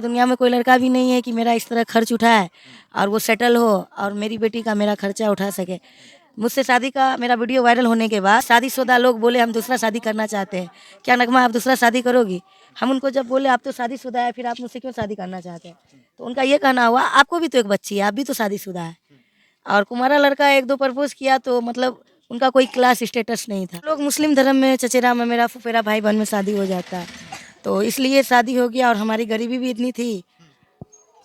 दुनिया में कोई लड़का भी नहीं है कि मेरा इस तरह खर्च उठाए और वो सेटल हो और मेरी बेटी का मेरा खर्चा उठा सके। मुझसे शादी का मेरा वीडियो वायरल होने के बाद शादीशुदा लोग बोले हम दूसरा शादी करना चाहते हैं। क्या नगमा आप दूसरा शादी करोगी? हम उनको जब बोले आप तो शादीशुदा है, फिर आप मुझसे क्यों शादी करना चाहते हैं? तो उनका ये कहना हुआ आपको भी तो एक बच्ची है, आप भी तो शादीशुदा है। और कुमारा लड़का एक दो प्रपोज किया तो मतलब उनका कोई क्लास स्टेटस नहीं था। लोग मुस्लिम धर्म में चचेरा में मेरा फुफेरा भाई बहन में शादी हो जाता है, तो इसलिए शादी हो गया। और हमारी गरीबी भी इतनी थी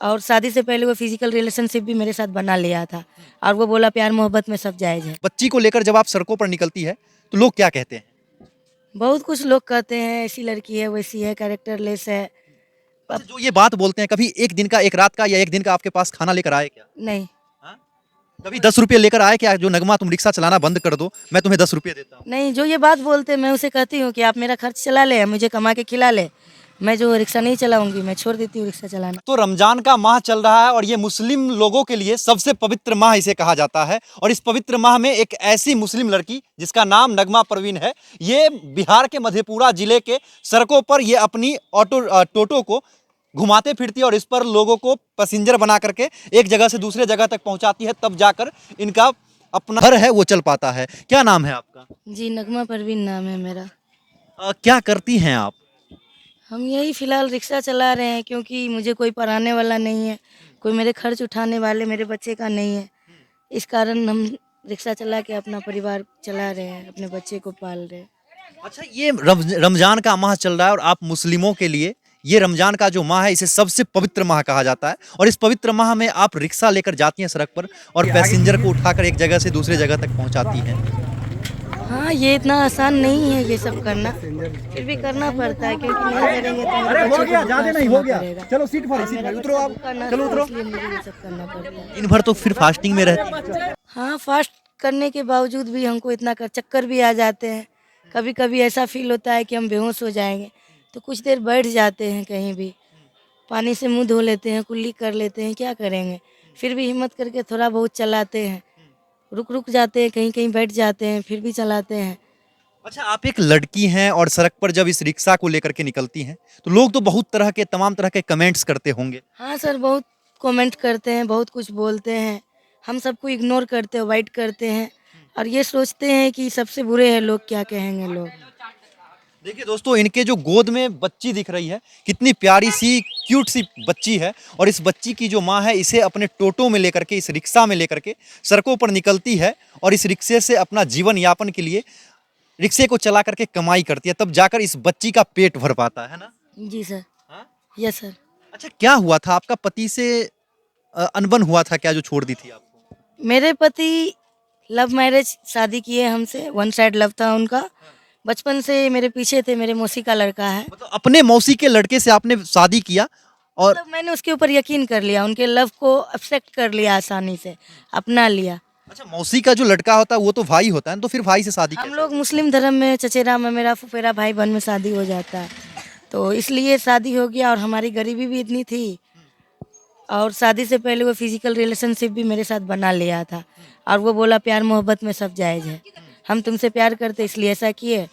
और शादी से पहले वो फिजिकल रिलेशनशिप भी मेरे साथ बना लिया था और वो बोला प्यार मोहब्बत में सब जायज़ है। बच्ची को लेकर जब आप सड़कों पर निकलती है तो लोग क्या कहते हैं? बहुत कुछ लोग कहते हैं ऐसी लड़की है, वैसी है, कैरेक्टरलेस है। अच्छा, जो ये बात बोलते हैं, कभी एक दिन का, एक रात का या एक दिन का आपके पास खाना लेकर आए क्या? नहीं, हाँ? कभी 10 रुपये लेकर आए क्या, जो नगमा तुम रिक्शा चलाना बंद कर दो, मैं तुम्हें 10 रुपये देता हूँ? नहीं, जो ये बात बोलते हैं मैं उसे कहती हूँ कि आप मेरा खर्च चला ले, मुझे कमा के खिला ले। मैं जो रिक्शा नहीं चलाऊंगी, मैं छोड़ देती हूँ रिक्शा चलाना। तो रमजान का माह चल रहा है और ये मुस्लिम लोगों के लिए सबसे पवित्र माह इसे कहा जाता है। और इस पवित्र माह में एक ऐसी मुस्लिम लड़की जिसका नाम नगमा परवीन है, ये बिहार के मधेपुरा जिले के सड़कों पर ये अपनी टोटो को घुमाते फिरती है और इस पर लोगों को पैसेंजर बना करके एक जगह से दूसरे जगह तक पहुंचाती है, तब जाकर इनका अपना घर है वो चल पाता है। क्या नाम है आपका? जी, नगमा परवीन नाम है मेरा। क्या करती हैं आप? हम यही फ़िलहाल रिक्शा चला रहे हैं क्योंकि मुझे कोई पढ़ाने वाला नहीं है, कोई मेरे खर्च उठाने वाले मेरे बच्चे का नहीं है। इस कारण हम रिक्शा चला के अपना परिवार चला रहे हैं, अपने बच्चे को पाल रहे हैं। अच्छा, ये रमजान का माह चल रहा है और आप मुस्लिमों के लिए ये रमजान का जो माह है इसे सबसे पवित्र माह कहा जाता है और इस पवित्र माह में आप रिक्शा लेकर जाती हैं सड़क पर और पैसेंजर को उठाकर एक जगह से दूसरे जगह तक पहुंचाती हैं। हाँ, ये इतना आसान नहीं है ये सब करना, फिर भी करना पड़ता है क्योंकि नहीं करेंगे तो मेरे बच्चों को भूखा सोना पड़ेगा। चलो सीट पर उतरो आप, चलो उतरो। इसलिए मुझे ये सब करना पड़ता है। दिन भर तो फिर फास्टिंग में रहती हैं। हाँ, फास्ट करने के बावजूद भी हमको इतना चक्कर भी आ जाते हैं। कभी कभी ऐसा फील होता है कि हम बेहोश हो जाएंगे, तो कुछ देर बैठ जाते हैं कहीं भी, पानी से मुंह धो लेते हैं, कुल्ली कर लेते हैं, क्या करेंगे। फिर भी हिम्मत करके थोड़ा बहुत चलाते हैं, रुक रुक जाते हैं, कहीं कहीं बैठ जाते हैं, फिर भी चलाते हैं। अच्छा, आप एक लड़की हैं और सड़क पर जब इस रिक्शा को लेकर के निकलती हैं तो लोग तो बहुत तरह के, तमाम तरह के कमेंट्स करते होंगे। हाँ सर, बहुत कमेंट करते हैं, बहुत कुछ बोलते हैं। हम सबको इग्नोर करते हैं, अवॉइड करते हैं और ये सोचते हैं कि सबसे बुरे हैं लोग, क्या कहेंगे लोग। देखिए दोस्तों, इनके जो गोद में बच्ची दिख रही है, कितनी प्यारी सी क्यूट सी बच्ची है और इस बच्ची की जो माँ है इसे अपने टोटो में लेकर के, इस रिक्शा में लेकर के सड़कों पर निकलती है और इस रिक्शे से अपना जीवन यापन के लिए रिक्शे को चला करके कमाई करती है, तब जाकर इस बच्ची का पेट भर पाता है ना। जी सर। हाँ? Yes sir. अच्छा, क्या हुआ था आपका पति से अनबन हुआ था क्या जो छोड़ दी थी आपको? मेरे पति लव मैरिज शादी किए हमसे, वन साइड लव था उनका। बचपन से मेरे पीछे थे, मेरे मौसी का लड़का है। मतलब अपने मौसी के लड़के से आपने शादी किया और मतलब मैंने उसके ऊपर यकीन कर लिया, उनके लव को एक्सेप्ट कर लिया, आसानी से अपना लिया। अच्छा, मौसी का जो लड़का होता है वो तो भाई होता है ना, तो फिर भाई से शादी हम कैसे? लोग मुस्लिम धर्म में चचेरा में मेरा फुफेरा भाई बहन में शादी हो जाता है, तो इसलिए शादी हो गया। और हमारी गरीबी भी इतनी थी और शादी से पहले वो फिजिकल रिलेशनशिप भी मेरे साथ बना लिया था और वो बोला प्यार मोहब्बत में सब जायज़ है, हम तुमसे प्यार करते इसलिए ऐसा किए।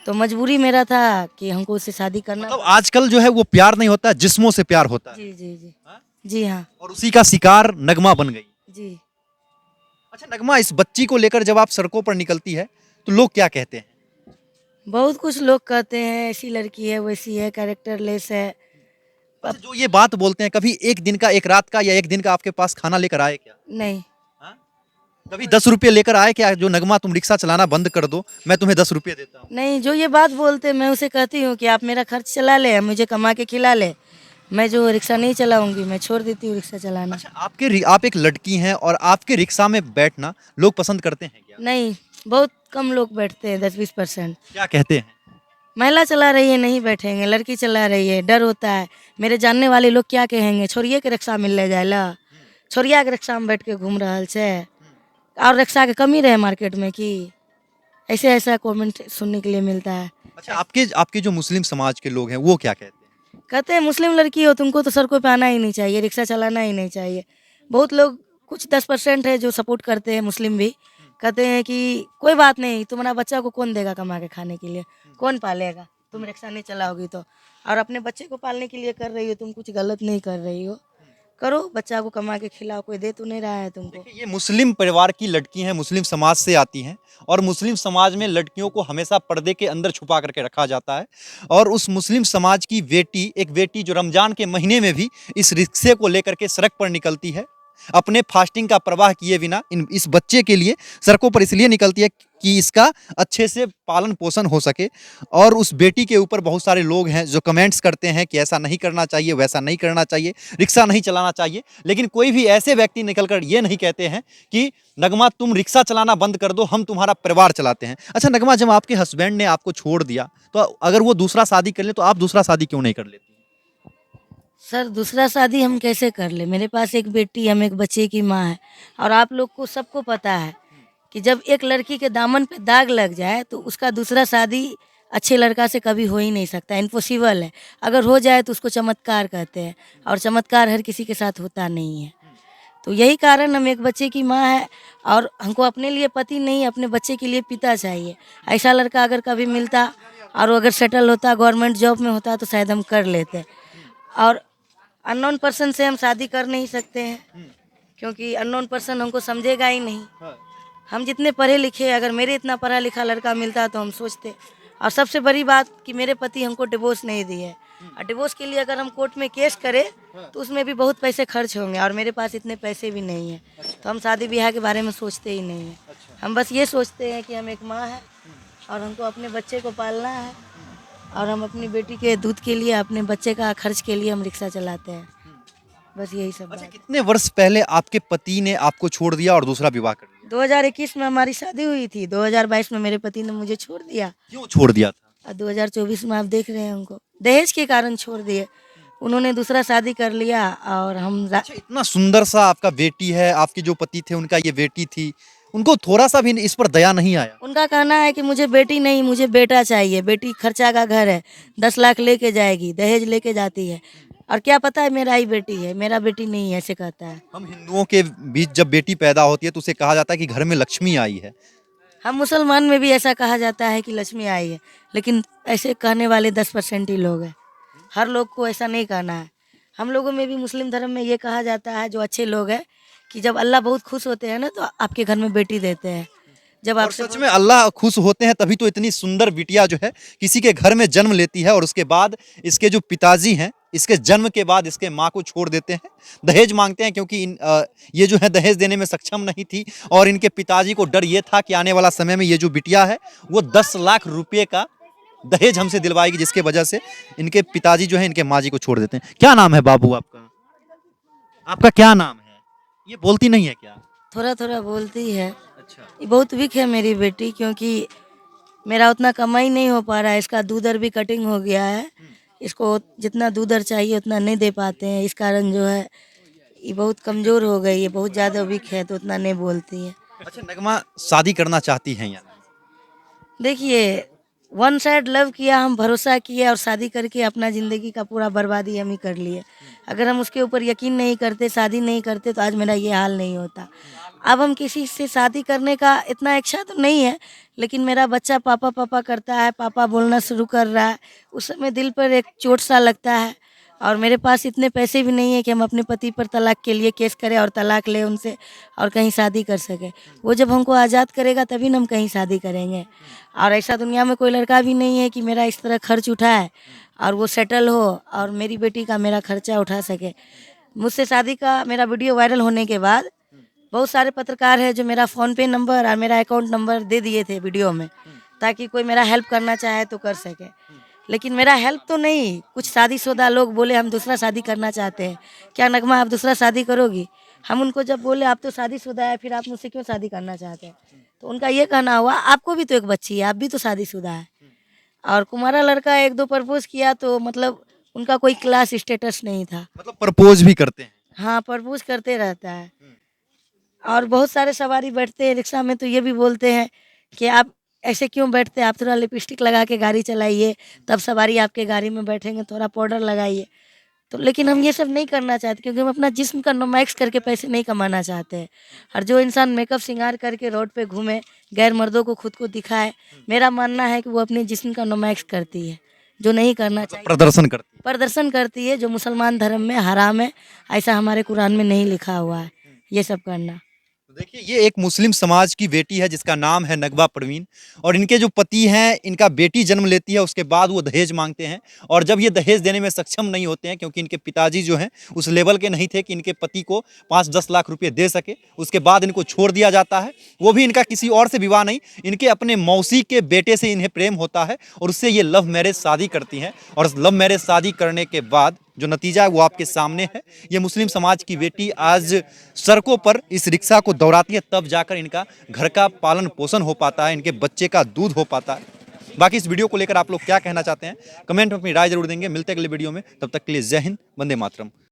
तो मजबूरी मेरा था कि हमको उससे शादी करना। मतलब आजकल जो है वो प्यार नहीं होता, जिस्मों से प्यार होता है। जी जी जी। हाँ? जी हाँ। और उसी का शिकार नगमा बन गई। जी। अच्छा नगमा, इस बच्ची को लेकर जब आप सड़कों पर निकलती है तो लोग क्या कहते हैं? बहुत कुछ लोग कहते हैं ऐसी लड़की है, वैसी है, कैरेक्टरलेस है। अच्छा, जो ये बात बोलते हैं, कभी एक दिन का, एक रात का या एक दिन का आपके पास खाना लेकर आए क्या? नहीं, हाँ? कभी 10 रुपये लेकर आए क्या, जो नगमा तुम रिक्शा चलाना बंद कर दो, मैं तुम्हें 10 रुपये देता हूँ? नहीं, जो ये बात बोलते हैं मैं उसे कहती हूँ कि आप मेरा खर्च चला ले, मुझे कमा के खिला ले। मैं जो रिक्शा नहीं चलाऊंगी, मैं छोड़ देती हूँ रिक्शा चलाना। अच्छा, आप एक लड़की हैं और आपके रिक्शा में बैठना लोग पसंद करते हैं क्या? नहीं, बहुत कम लोग बैठते हैं, 10-20%। क्या कहते हैं? महिला चला रही है नहीं बैठेंगे, लड़की चला रही है डर होता है, मेरे जानने वाले लोग क्या कहेंगे, छोरिए के रिक्शा मिल ले जाए ला, छोरिया के रिक्शा में बैठ के घूम रहा छे और रिक्शा के कमी रहे मार्केट में कि ऐसे ऐसा कमेंट सुनने के लिए मिलता है। अच्छा, आपके आपके जो मुस्लिम समाज के लोग हैं वो क्या कहते हैं? कहते हैं मुस्लिम लड़की हो तुमको तो सड़कों पे आना ही नहीं चाहिए, रिक्शा चलाना ही नहीं चाहिए। बहुत लोग, कुछ 10% है जो सपोर्ट करते हैं, मुस्लिम भी कहते हैं कि कोई बात नहीं, तुम्हारा बच्चा को कौन देगा कमा के खाने के लिए, कौन पालेगा। तुम रिक्शा नहीं चलाओगी तो। और अपने बच्चे को पालने के लिए कर रही हो, तुम कुछ गलत नहीं कर रही हो। करो, बच्चा को कमा के खिलाओ, कोई दे तो नहीं रहा है तुमको। देखिए, ये मुस्लिम परिवार की लड़की हैं, मुस्लिम समाज से आती हैं और मुस्लिम समाज में लड़कियों को हमेशा पर्दे के अंदर छुपा करके रखा जाता है। और उस मुस्लिम समाज की बेटी, एक बेटी जो रमजान के महीने में भी इस रिक्शे को लेकर के सड़क पर निकलती है, अपने फास्टिंग का प्रवाह किए बिना इस बच्चे के लिए सड़कों पर इसलिए निकलती है कि इसका अच्छे से पालन पोषण हो सके। और उस बेटी के ऊपर बहुत सारे लोग हैं जो कमेंट्स करते हैं कि ऐसा नहीं करना चाहिए, वैसा नहीं करना चाहिए, रिक्शा नहीं चलाना चाहिए, लेकिन कोई भी ऐसे व्यक्ति निकलकर ये नहीं कहते हैं कि नगमा तुम रिक्शा चलाना बंद कर दो, हम तुम्हारा परिवार चलाते हैं। अच्छा नगमा, जब आपके हस्बैंड ने आपको छोड़ दिया तो अगर वो दूसरा शादी कर ले तो आप दूसरा शादी क्यों नहीं कर लेती? सर, दूसरा शादी हम कैसे कर ले? मेरे पास एक बेटी, हम एक बच्चे की माँ है। और आप लोग को सबको पता है कि जब एक लड़की के दामन पे दाग लग जाए तो उसका दूसरा शादी अच्छे लड़का से कभी हो ही नहीं सकता, इम्पॉसिबल है। अगर हो जाए तो उसको चमत्कार कहते हैं, और चमत्कार हर किसी के साथ होता नहीं है। तो यही कारण, हम एक बच्चे की माँ है और हमको अपने लिए पति नहीं, अपने बच्चे के लिए पिता चाहिए। ऐसा लड़का अगर कभी मिलता और वो अगर सेटल होता, गवर्नमेंट जॉब में होता, तो शायद हम कर लेते। और अननोन पर्सन से हम शादी कर नहीं सकते हैं, क्योंकि अननोन पर्सन हमको समझेगा ही नहीं। हम जितने पढ़े लिखे, अगर मेरे इतना पढ़ा लिखा लड़का मिलता तो हम सोचते। और सबसे बड़ी बात कि मेरे पति हमको डिवोर्स नहीं दिए, और डिवोर्स के लिए अगर हम कोर्ट में केस करें तो उसमें भी बहुत पैसे खर्च होंगे, और मेरे पास इतने पैसे भी नहीं हैं। तो हम शादी ब्याह के बारे में सोचते ही नहीं हैं। हम बस ये सोचते हैं कि हम एक माँ है और हमको अपने बच्चे को पालना है, और हम अपनी बेटी के दूध के लिए, अपने बच्चे का खर्च के लिए हम रिक्शा चलाते हैं। बस यही सब अच्छा, बात। कितने वर्ष पहले आपके पति ने आपको छोड़ दिया और दूसरा विवाह कर लिया? 2021 में हमारी शादी हुई थी, 2022 में मेरे पति ने मुझे छोड़ दिया, क्यों छोड़ दिया था? और 2024 में आप देख रहे हैं हमको दहेज के कारण छोड़ दिए। उन्होंने दूसरा शादी कर लिया और अच्छा, इतना सुंदर सा आपका बेटी है, आपके जो पति थे उनका ये बेटी थी, उनको थोड़ा सा भी इस पर दया नहीं आया? उनका कहना है कि मुझे बेटी नहीं, मुझे बेटा चाहिए। बेटी खर्चा का घर है, 10 लाख लेके जाएगी, दहेज लेके जाती है, और क्या पता है मेरा ही बेटी है, मेरा बेटी नहीं है, ऐसे कहता है। हम हिंदुओं के बीच जब बेटी पैदा होती है तो उसे कहा जाता है कि घर में लक्ष्मी आई है। हम मुसलमान में भी ऐसा कहा जाता है कि लक्ष्मी आई है, लेकिन ऐसे कहने वाले 10% ही लोग हैं। हर लोग को ऐसा नहीं कहना है। हम लोगों में भी, मुस्लिम धर्म में ये कहा जाता है, जो अच्छे लोग हैं, कि जब अल्लाह बहुत खुश होते हैं ना तो आपके घर में बेटी देते हैं। जब और आपसे सच में अल्लाह खुश होते हैं तभी तो इतनी सुंदर बिटिया जो है किसी के घर में जन्म लेती है और उसके बाद इसके जो पिताजी हैं, इसके जन्म के बाद इसके माँ को छोड़ देते हैं, दहेज मांगते हैं, क्योंकि ये जो है दहेज देने में सक्षम नहीं थी। और इनके पिताजी को डर ये था कि आने वाला समय में ये जो बिटिया है वो 10 लाख रुपये का दहेज हमसे दिलवाएगी, जिसके वजह से इनके पिताजी जो है इनके माँ जी को छोड़ देते हैं। क्या नाम है बाबू आपका? आपका क्या नाम है? ये बोलती नहीं है क्या? थोड़ा थोड़ा बोलती है। अच्छा। ये बहुत वीक है मेरी बेटी, क्योंकि मेरा उतना कमाई नहीं हो पा रहा है। इसका दूधर भी कटिंग हो गया है, इसको जितना दूधर चाहिए उतना नहीं दे पाते हैं। इस कारण जो है ये बहुत कमज़ोर हो गई है, बहुत ज़्यादा वीक है, तो उतना नहीं बोलती है। अच्छा नगमा, शादी करना चाहती हैं या नहीं? देखिए, वन साइड लव किया, हम भरोसा किए और शादी करके अपना ज़िंदगी का पूरा बर्बादी हम ही कर लिए। अगर हम उसके ऊपर यकीन नहीं करते, शादी नहीं करते, तो आज मेरा ये हाल नहीं होता। अब हम किसी से शादी करने का इतना इच्छा तो नहीं है, लेकिन मेरा बच्चा पापा पापा करता है, पापा बोलना शुरू कर रहा है, उस समय दिल पर एक चोट सा लगता है। और मेरे पास इतने पैसे भी नहीं है कि हम अपने पति पर तलाक के लिए केस करें और तलाक लें उनसे और कहीं शादी कर सकें। वो जब हमको आज़ाद करेगा तभी ना हम कहीं शादी करेंगे। और ऐसा दुनिया में कोई लड़का भी नहीं है कि मेरा इस तरह खर्च उठाए और वो सेटल हो और मेरी बेटी का मेरा खर्चा उठा सके। मुझसे शादी का मेरा वीडियो वायरल होने के बाद बहुत सारे पत्रकार हैं जो मेरा फ़ोन पे नंबर और मेरा अकाउंट नंबर दे दिए थे वीडियो में, ताकि कोई मेरा हेल्प करना चाहे तो कर सके। लेकिन मेरा हेल्प तो नहीं, कुछ शादीशुदा लोग बोले हम दूसरा शादी करना चाहते हैं, क्या नगमा आप दूसरा शादी करोगी? हम उनको जब बोले आप तो शादीशुदा है, फिर आप मुझसे क्यों शादी करना चाहते हैं? तो उनका ये कहना हुआ आपको भी तो एक बच्ची है, आप भी तो शादीशुदा है। और कुमारा लड़का 1-2 प्रपोज किया तो मतलब उनका कोई क्लास स्टेटस नहीं था। मतलब प्रपोज भी करते हैं? हाँ, प्रपोज करते रहता है। और बहुत सारे सवारी बैठते हैं रिक्शा में तो ये भी बोलते हैं कि आप ऐसे क्यों बैठते हैं, आप थोड़ा लिपस्टिक लगा के गाड़ी चलाइए, तब सवारी आपके गाड़ी में बैठेंगे, थोड़ा पाउडर लगाइए। तो लेकिन हम ये सब नहीं करना चाहते, क्योंकि हम अपना जिस्म का नुमाइश करके पैसे नहीं कमाना चाहते हैं। और जो इंसान मेकअप श्रृंगार करके रोड पे घूमे, गैर मर्दों को खुद को दिखाए, मेरा मानना है कि वो अपने जिस्म का नुमाइश करती है। जो नहीं करना चाहिए। प्रदर्शन करती प्रदर्शन करती है जो मुसलमान धर्म में हराम है, ऐसा हमारे कुरान में नहीं लिखा हुआ है ये सब करना। तो देखिए ये एक मुस्लिम समाज की बेटी है जिसका नाम है नगमा परवीन, और इनके जो पति हैं, इनका बेटी जन्म लेती है, उसके बाद वो दहेज मांगते हैं, और जब ये दहेज देने में सक्षम नहीं होते हैं क्योंकि इनके पिताजी जो हैं उस लेवल के नहीं थे कि इनके पति को 5-10 लाख रुपए दे सके, उसके बाद इनको छोड़ दिया जाता है। वो भी इनका किसी और से विवाह नहीं, इनके अपने मौसी के बेटे से इन्हें प्रेम होता है और उससे ये लव मैरिज शादी करती हैं, और लव मैरिज शादी करने के बाद जो नतीजा है वो आपके सामने है। ये मुस्लिम समाज की बेटी आज सड़कों पर इस रिक्शा को दौड़ाती है, तब जाकर इनका घर का पालन पोषण हो पाता है, इनके बच्चे का दूध हो पाता है। बाकी इस वीडियो को लेकर आप लोग क्या कहना चाहते हैं, कमेंट में अपनी राय जरूर देंगे। मिलते हैं अगले वीडियो में, तब तक के लिए जय हिंद, वंदे मातरम।